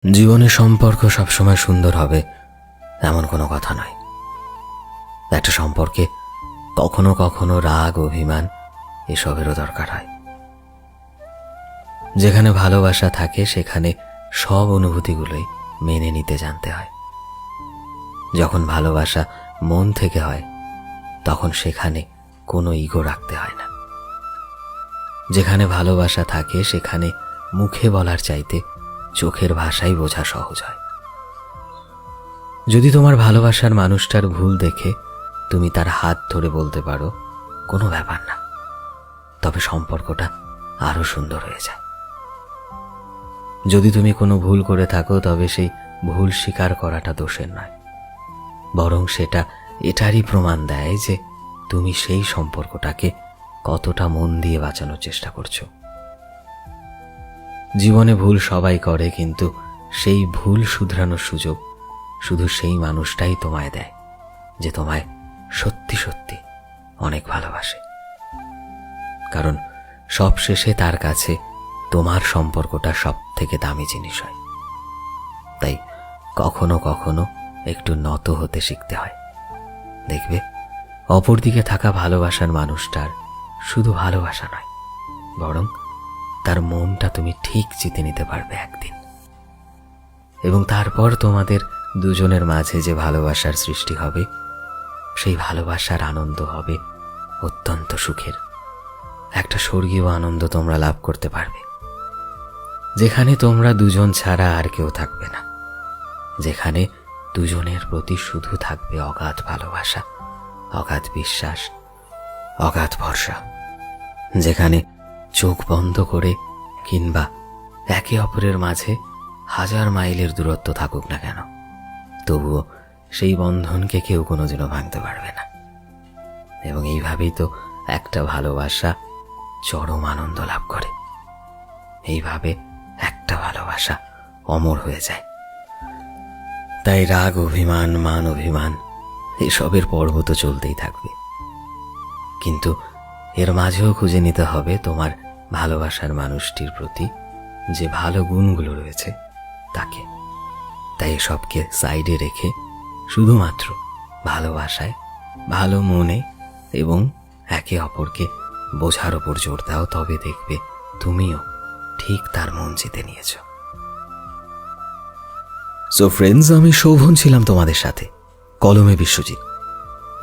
জীবনে সম্পর্ক সবসময় সুন্দর হবে এমন কোনো কথা নয়। একটা সম্পর্কে কখনো কখনো রাগ, অভিমান এসবেরও দরকার হয়। যেখানে ভালোবাসা থাকে সেখানে সব অনুভূতিগুলোই মেনে নিতে জানতে হয়। যখন ভালোবাসা মন থেকে হয় তখন সেখানে কোনো ইগো রাখতে হয় না। যেখানে ভালোবাসা থাকে সেখানে মুখে বলার চাইতে চোখের ভাষাই বোঝা সহজ হয়। যদি তোমার ভালোবাসার মানুষটার ভুল দেখে তুমি তার হাত ধরে বলতে পারো কোনো ব্যাপার না, তবে সম্পর্কটা আরো সুন্দর হয়ে যায়। যদি তুমি কোনো ভুল করে থাকো তবে সেই ভুল স্বীকার করাটা দোষের নয়, বরং সেটা এটারই প্রমাণ দেয় যে তুমি সেই সম্পর্কটাকে কতটা মন দিয়ে বাঁচানোর চেষ্টা করছো। জীবনে ভুল সবাই করে, কিন্তু সেই ভুল শুধরানোর সুযোগ শুধু সেই মানুষটাই তোমায় দেয় যে তোমায় সত্যি সত্যি অনেক ভালোবাসে। কারণ সব শেষে তার কাছে তোমার সম্পর্কটা সব থেকে দামি জিনিস হয়। তাই কখনো কখনো একটু নত হতে শিখতে হয়। দেখবে অপরদিকে থাকা ভালোবাসার মানুষটার শুধু ভালোবাসা নয়, বরং তার মনটা তুমি ঠিক জিতে নিতে পারবে একদিন। এবং তারপর তোমাদের দুজনের মাঝে যে ভালোবাসার সৃষ্টি হবে, সেই ভালোবাসার আনন্দ হবে অত্যন্ত সুখের। একটা স্বর্গীয় আনন্দ তোমরা লাভ করতে পারবে, যেখানে তোমরা দুজন ছাড়া আর কেউ থাকবে না, যেখানে দুজনের প্রতি শুধু থাকবে অগাধ ভালোবাসা, অগাধ বিশ্বাস, অগাধ ভরসা। যেখানে চোখ বন্ধ করে কিংবা একে অপরের মাঝে 1000 মাইলের দূরত্ব থাকুক না কেন, তবুও সেই বন্ধনকে কেউ কোনোদিনও ভাঙতে পারবে না। এবং এইভাবেই তো একটা ভালোবাসা চরম আনন্দ লাভ করে। এইভাবে একটা ভালোবাসা অমর হয়ে যায়। তাই রাগ, অভিমান, মান অভিমান এসবের পর্ব তো চলতেই থাকবে, কিন্তু এর মাঝেও খুঁজে নিতে হবে তোমার ভালোবাসার মানুষটির প্রতি যে ভালো গুণগুলো রয়েছে তাকে। তাই এসবকে সাইডে রেখে শুধুমাত্র ভালোবাসায়, ভালো মনে এবং একে অপরকে বোঝার ওপর জোর দাও, তবে দেখবে তুমিও ঠিক তার মন জিতে নিয়েছ। সো ফ্রেন্ডস, আমি শোভন ছিলাম তোমাদের সাথে, কলমে বিশ্বজিৎ।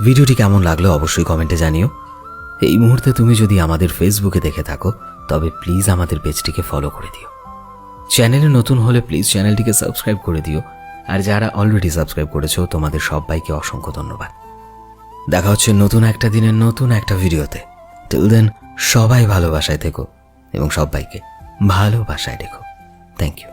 ভিডিওটি কেমন লাগলো অবশ্যই কমেন্টে জানিও। এই মুহূর্তে তুমি যদি আমাদের ফেসবুকে দেখে থাকো তবে প্লিজ আমাদের পেজটিকে ফলো করে দিও। চ্যানেলে নতুন হলে প্লিজ চ্যানেলটিকে সাবস্ক্রাইব করে দিও। আর যারা অলরেডি সাবস্ক্রাইব করেছো তোমাদের সবাইকে অসংখ্য ধন্যবাদ। দেখা হচ্ছে নতুন একটা দিনের নতুন একটা ভিডিওতে। টিল দেন সবাই ভালোবাসায় থেকো এবং সবাইকে ভালোবাসায় রেখো। Thank you.